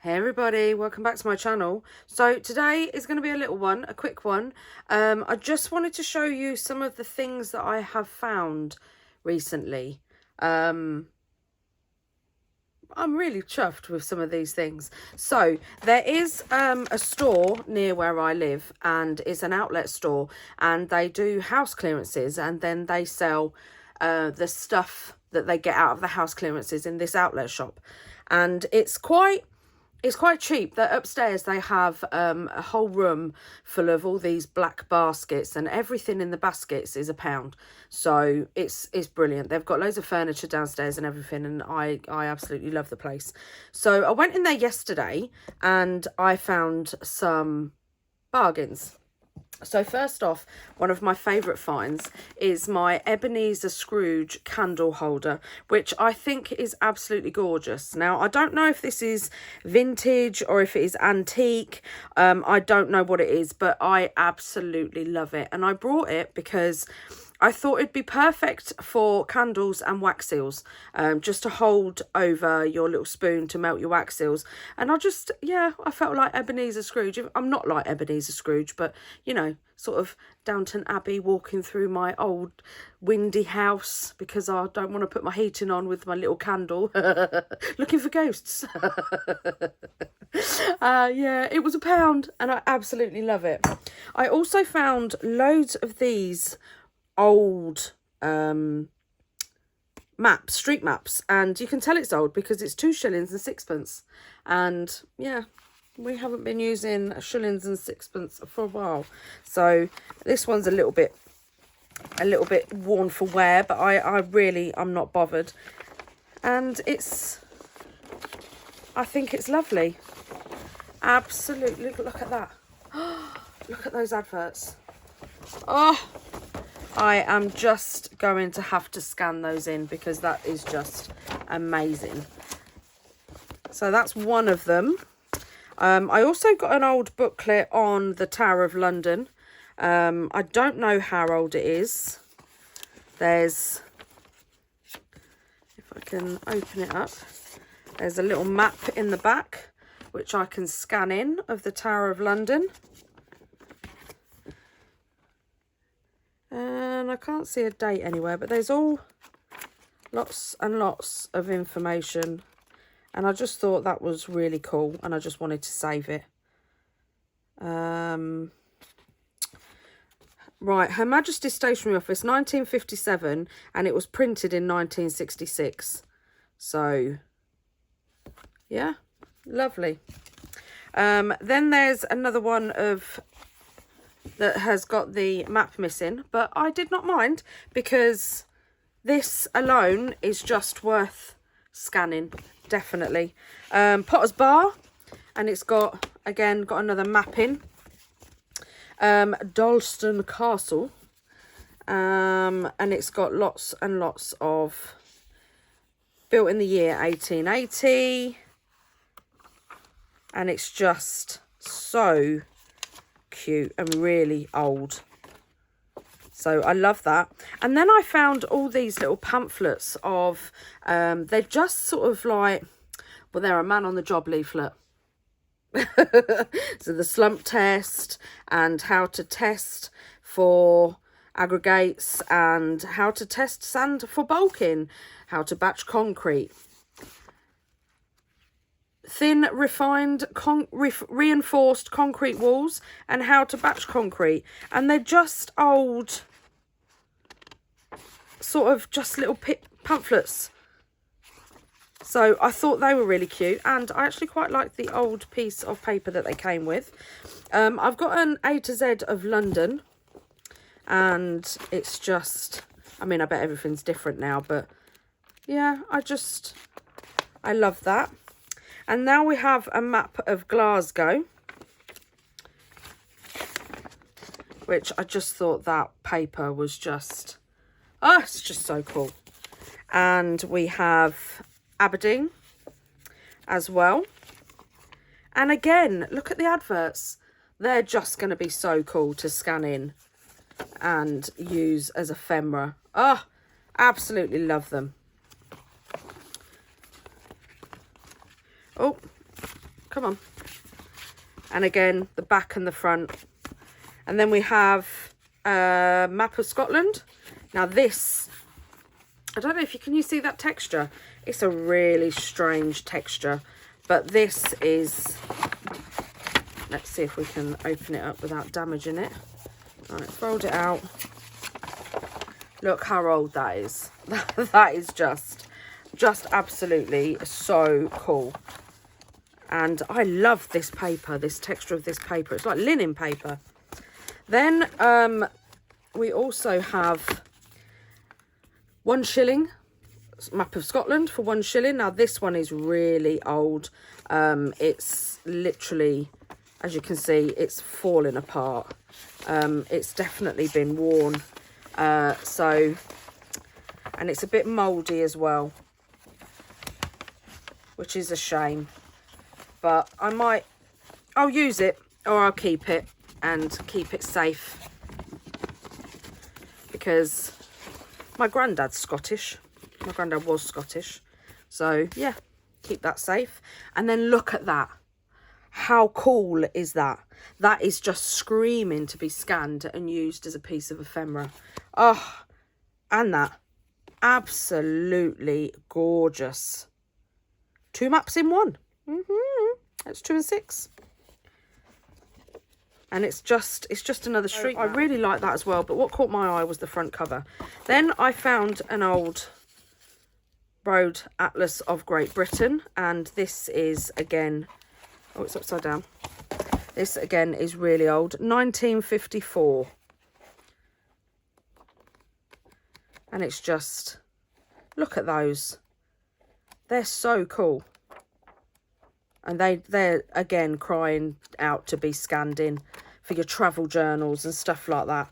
Hey everybody, welcome back to my channel. So today is going to be a little one, a quick one. I just wanted to show you some of the things that I have found recently. I'm really chuffed with some of these things. So there is a store near where I live, and it's an outlet store, and they do house clearances, and then they sell the stuff that they get out of the house clearances in this outlet shop. And it's quite cheap. That upstairs they have a whole room full of all these black baskets, and everything in the baskets is £1. So it's brilliant. They've got loads of furniture downstairs and everything, and I absolutely love the place. So I went in there yesterday and I found some bargains. So first off, one of my favourite finds is my Ebenezer Scrooge candle holder, which I think is absolutely gorgeous. Now, I don't know if this is vintage or if it is antique. I don't know what it is, but I absolutely love it. And I brought it because I thought it'd be perfect for candles and wax seals, just to hold over your little spoon to melt your wax seals. And I felt like Ebenezer Scrooge. I'm not like Ebenezer Scrooge, but, you know, sort of Downton Abbey, walking through my old windy house because I don't want to put my heating on with my little candle, looking for ghosts. Yeah, it was £1 and I absolutely love it. I also found loads of these old maps, street maps, and you can tell it's old because it's 2 shillings and 6pence. And yeah, we haven't been using shillings and 6pence for a while, so this one's a little bit worn for wear, but I'm not bothered. And I think it's lovely. Absolutely. Look at that. Look at those adverts. Oh, I am just going to have to scan those in because that is just amazing. So that's one of them. I also got an old booklet on the Tower of London. I don't know how old it is. If I can open it up, there's a little map in the back which I can scan in of the Tower of London. And I can't see a date anywhere, but there's all lots and lots of information. And I just thought that was really cool, and I just wanted to save it. Right, Her Majesty's Stationery Office, 1957, and it was printed in 1966. So, yeah, lovely. Then there's another one that has got the map missing, but I did not mind because this alone is just worth scanning, definitely. Potter's Bar, and it's got another mapping. Dalston Castle, and it's got lots and lots of built in the year 1880, and it's just so cute and really old. So I love that. And then I found all these little pamphlets of they're just sort of like, well, they're a man on the job leaflet. So the slump test, and how to test for aggregates, and how to test sand for bulking, how to batch concrete, thin refined reinforced concrete walls, and how to batch concrete. And they're just old, sort of just little pamphlets. So I thought they were really cute, and I actually quite like the old piece of paper that they came with. I've got an A to Z of London, and it's just, I mean, I bet everything's different now, but yeah, I love that. And now we have a map of Glasgow, which I just thought that paper was just, it's just so cool. And we have Aberdeen as well. And again, look at the adverts. They're just going to be so cool to scan in and use as ephemera. Oh, absolutely love them. Oh, Come on. And again, the back and the front. And then we have a map of Scotland. Now this, I don't know if you see that texture. It's a really strange texture. But this is, let's see if we can open it up without damaging it. All right, fold it out. Look how old that is. That is just absolutely so cool. And I love this paper, this texture of this paper. It's like linen paper. Then we also have £1 map of Scotland for £1. Now this one is really old. It's literally, as you can see, it's falling apart. It's definitely been worn. And it's a bit mouldy as well, which is a shame. But I'll use it, or I'll keep it and keep it safe, because my granddad's Scottish. My granddad was Scottish. So yeah, keep that safe. And then look at that. How cool is that? That is just screaming to be scanned and used as a piece of ephemera. Oh, and that. Absolutely gorgeous. 2 maps in one. That's 2 and 6. And it's just another street map. I really like that as well, but what caught my eye was the front cover. Then I found an old Road Atlas of Great Britain, and this is again, oh, it's upside down. This again is really old, 1954. And it's just, look at those. They're so cool. And they're again crying out to be scanned in for your travel journals and stuff like that.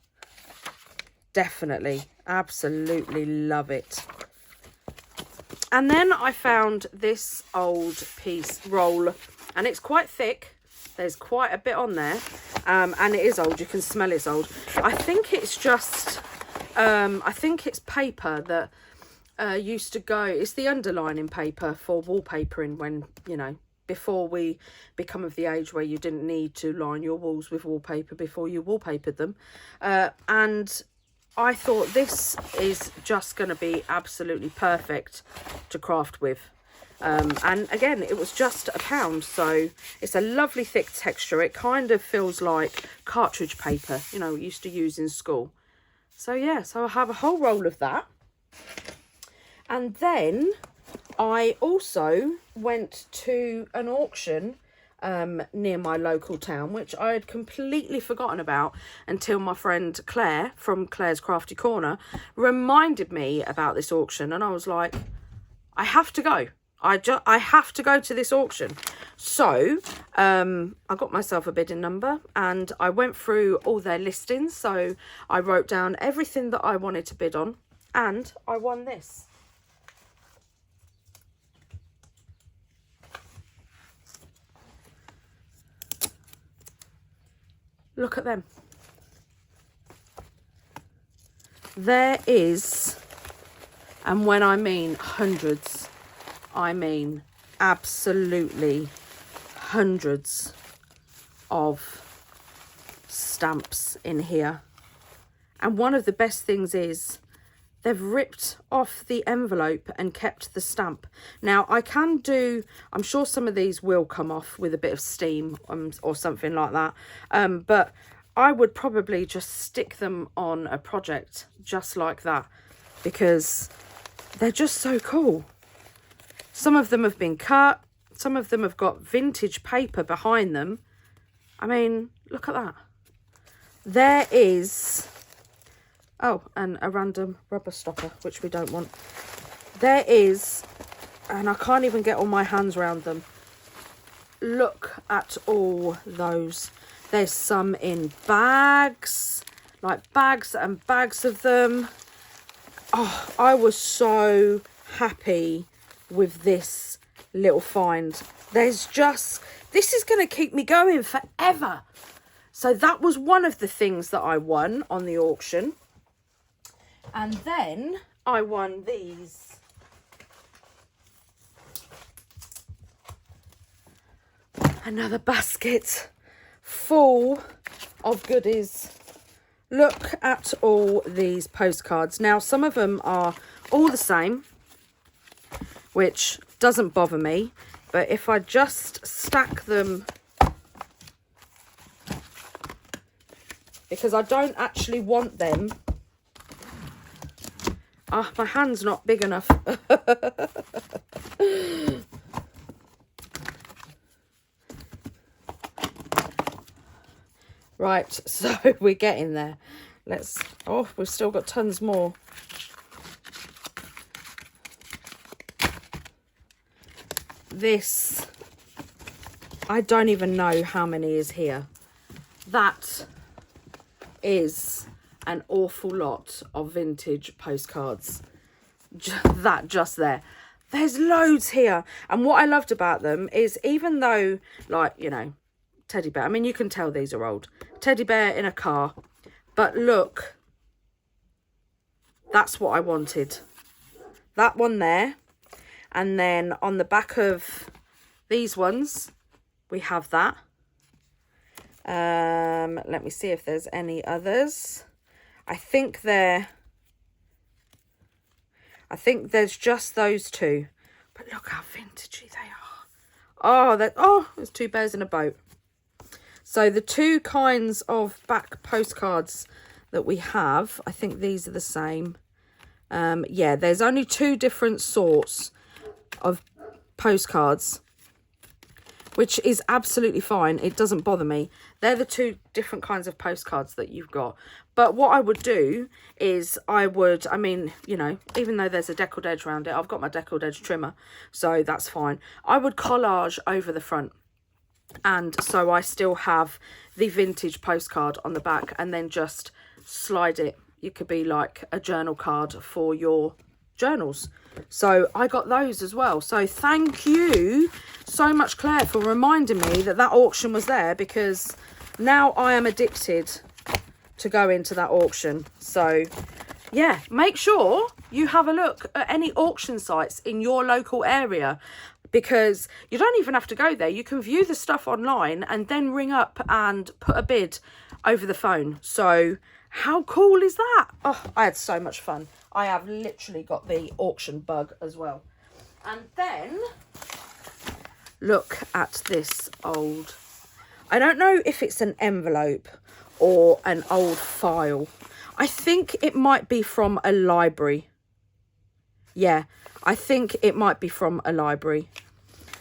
Definitely, absolutely love it. And then I found this old roll, and it's quite thick. There's quite a bit on there, and it is old. You can smell it's old. I think it's just, I think it's paper that used to go. It's the underlining paper for wallpapering when, you know, before we become of the age where you didn't need to line your walls with wallpaper before you wallpapered them. And I thought this is just going to be absolutely perfect to craft with. And again, it was just £1, so it's a lovely thick texture. It kind of feels like cartridge paper, you know, we used to use in school. So yeah, so I have a whole roll of that. And then I also went to an auction near my local town, which I had completely forgotten about until my friend Claire from Claire's Crafty Corner reminded me about this auction, and I was like, I have to go. I have to go to this auction. So I got myself a bidding number and I went through all their listings. So I wrote down everything that I wanted to bid on, and I won this. Look at them. There is, and when I mean hundreds, I mean absolutely hundreds of stamps in here. And one of the best things is they've ripped off the envelope and kept the stamp. Now I can do, I'm sure some of these will come off with a bit of steam or something like that. But I would probably just stick them on a project just like that, because they're just so cool. Some of them have been cut. Some of them have got vintage paper behind them. I mean, look at that. There is, oh, and a random rubber stopper, which we don't want. There is, and I can't even get all my hands around them. Look at all those. There's some in bags, like bags and bags of them. Oh, I was so happy with this little find. There's just, this is going to keep me going forever. So that was one of the things that I won on the auction. And then I won these. Another basket full of goodies. Look at all these postcards. Now, some of them are all the same, which doesn't bother me. But if I just stack them, because I don't actually want them. Ah, my hand's not big enough. Right, so we're getting there. Let's, oh, we've still got tons more. This, I don't even know how many is here. That is an awful lot of vintage postcards. That just there. There's loads here. And what I loved about them is, even though, like, you know, teddy bear, I mean, you can tell these are old. Teddy bear in a car. But look, that's what I wanted. That one there. And then on the back of these ones, we have that. Let me see if there's any others. I think there's just those two. But look how vintagey they are. Oh, there's two bears in a boat. So the two kinds of back postcards that we have, I think these are the same. Yeah, there's only two different sorts of postcards, which is absolutely fine. It doesn't bother me. They're the two different kinds of postcards that you've got. But what I would do is I mean, you know, even though there's a deckled edge around it, I've got my deckled edge trimmer, so that's fine. I would collage over the front. And so I still have the vintage postcard on the back, and then just slide it. It could be like a journal card for your journals. So I got those as well. So thank you so much, Claire, for reminding me that that auction was there, because now I am addicted to go into that auction. So yeah, make sure you have a look at any auction sites in your local area, because you don't even have to go there. You can view the stuff online and then ring up and put a bid over the phone. So how cool is that? Oh, I had so much fun. I have literally got the auction bug as well. And then look at this old, I don't know if it's an envelope or an old file. I think it might be from a library. Yeah, I think it might be from a library.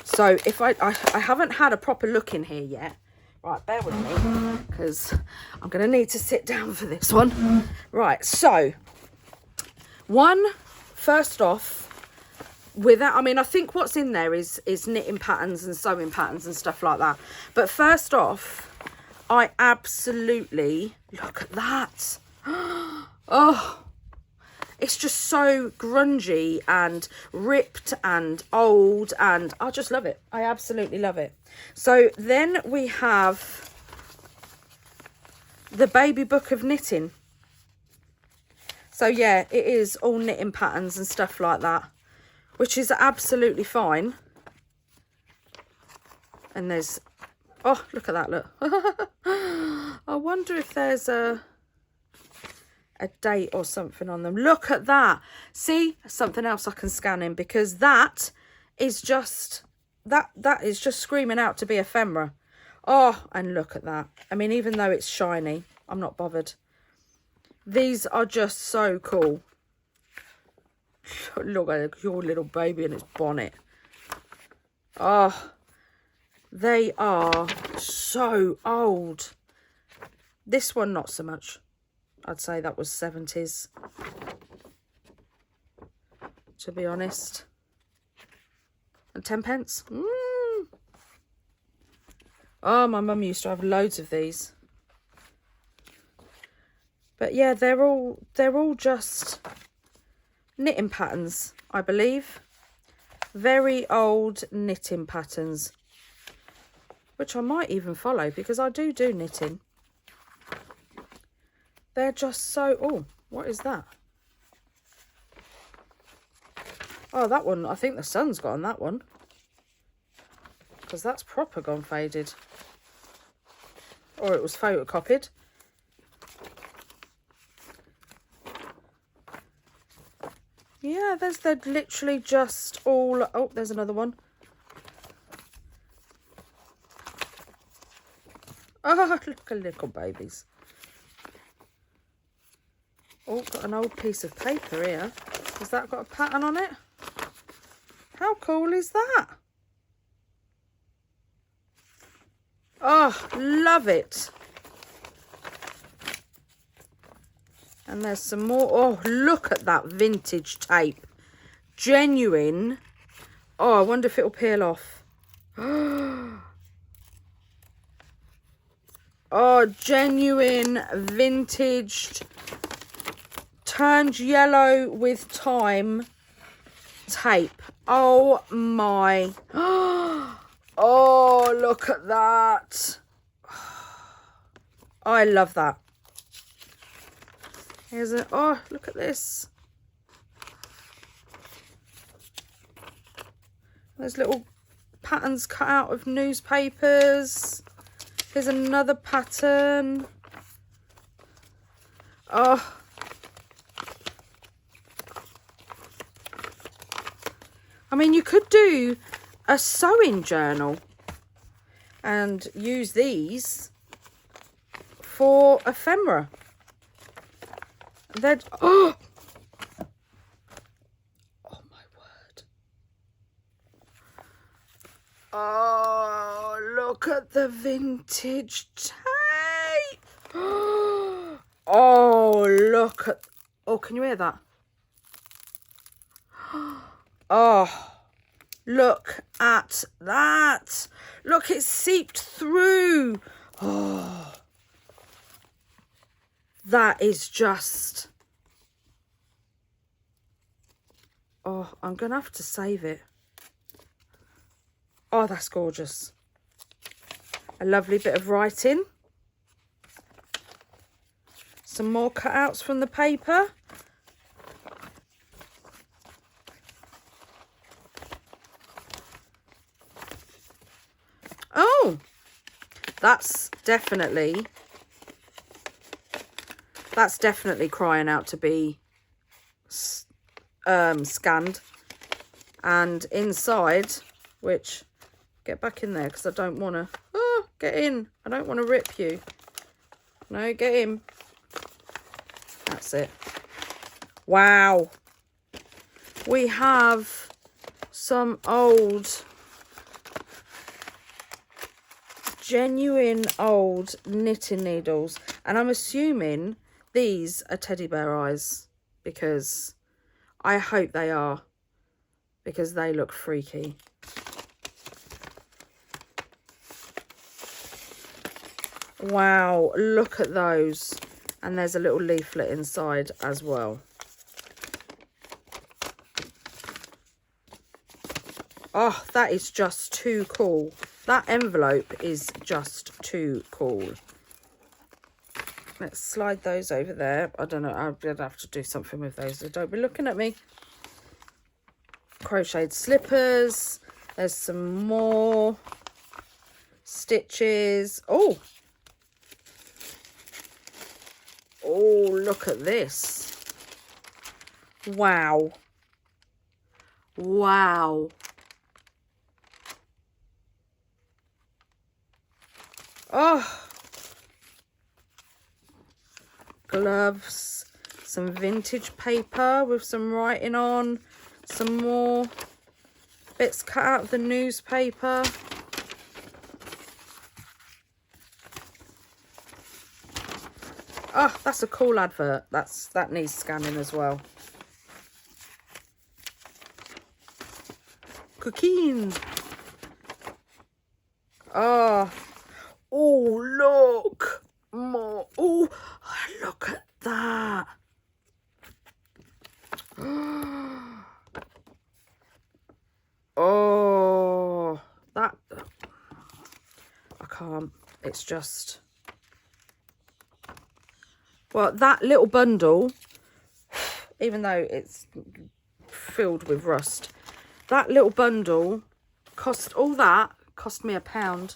So if I haven't had a proper look in here yet. Right, bear with me, because I'm going to need to sit down for this one. Right, so first off, I mean, I think what's in there is knitting patterns and sewing patterns and stuff like that. But first off, I absolutely, look at that. Oh, it's just so grungy and ripped and old, and I just love it. I absolutely love it. So then we have the Baby Book of Knitting. So yeah, it is all knitting patterns and stuff like that, which is absolutely fine. And there's, oh, look at that, look. I wonder if there's a date or something on them. Look at that. See, something else I can scan in, because that is just that is just screaming out to be ephemera. Oh, and look at that. I mean, even though it's shiny, I'm not bothered. These are just so cool. Look at your little baby and its bonnet. Oh, they are so old. This one, not so much. I'd say that was 70s, to be honest. And 10p. Oh, my mum used to have loads of these. But yeah, they're all just knitting patterns, I believe. Very old knitting patterns, which I might even follow, because I do knitting. They're just so, oh, what is that? Oh, that one, I think the sun's got on that one. because that's proper gone faded. Or it was photocopied. Yeah, they're literally just all... Oh, there's another one. Oh, look at little babies. Oh, got an old piece of paper here. Has that got a pattern on it? How cool is that? Oh, love it. And there's some more. Oh, look at that vintage tape. Genuine. Oh, I wonder if it'll peel off. Oh, genuine vintage, turned yellow with time tape. Oh my. Oh, look at that. I love that. Here's a, oh, look at this. There's little patterns cut out of newspapers. Here's another pattern. Oh. I mean, you could do a sewing journal and use these for ephemera. They'd, oh my word. Oh, look at the vintage tape. Oh, look at, oh, can you hear that? Oh, look at that. Look, it's seeped through. Oh, that is just, oh, I'm going to have to save it. Oh, that's gorgeous. A lovely bit of writing. Some more cutouts from the paper. Oh, that's definitely crying out to be scanned. And inside, which, get back in there because I don't want to, oh, get in. I don't want to rip you. No, get in. That's it. Wow. We have some old, genuine old knitting needles. And I'm assuming these are teddy bear eyes, because I hope they are, because they look freaky. Wow, look at those. And there's a little leaflet inside as well. Oh, that is just too cool. That envelope is just too cool. Let's slide those over there. I don't know, I'm going to have to do something with those. So don't be looking at me. Crocheted slippers. There's some more stitches. Oh, oh, look at this. Wow. Wow. Oh. Gloves. Some vintage paper with some writing on. Some more bits cut out of the newspaper. Oh, that's a cool advert. That needs scanning as well. Cooking. Oh. Oh, look. More. Oh, look at that. Oh, that. I can't. It's just. Well, that little bundle, even though it's filled with rust, that little bundle cost, all that Cost me £1.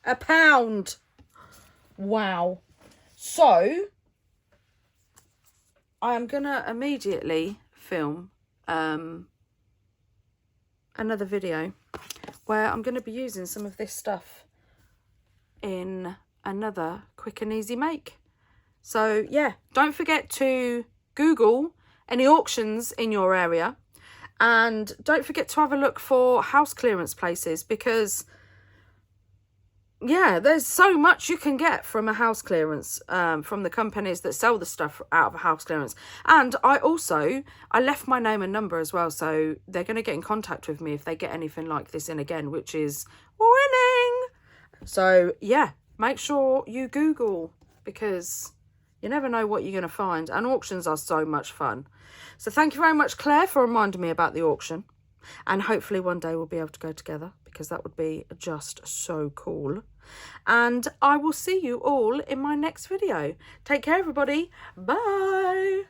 £1. Wow. So I am gonna immediately film another video where I'm going to be using some of this stuff in another quick and easy make. So yeah, don't forget to Google any auctions in your area, and don't forget to have a look for house clearance places, because yeah, there's so much you can get from a house clearance, from the companies that sell the stuff out of a house clearance. And I left my name and number as well, so they're going to get in contact with me if they get anything like this in again, which is winning. So yeah, make sure you Google, because you never know what you're going to find, and auctions are so much fun. So thank you very much, Claire, for reminding me about the auction, and hopefully one day we'll be able to go together, because that would be just so cool. And I will see you all in my next video. Take care, everybody. Bye.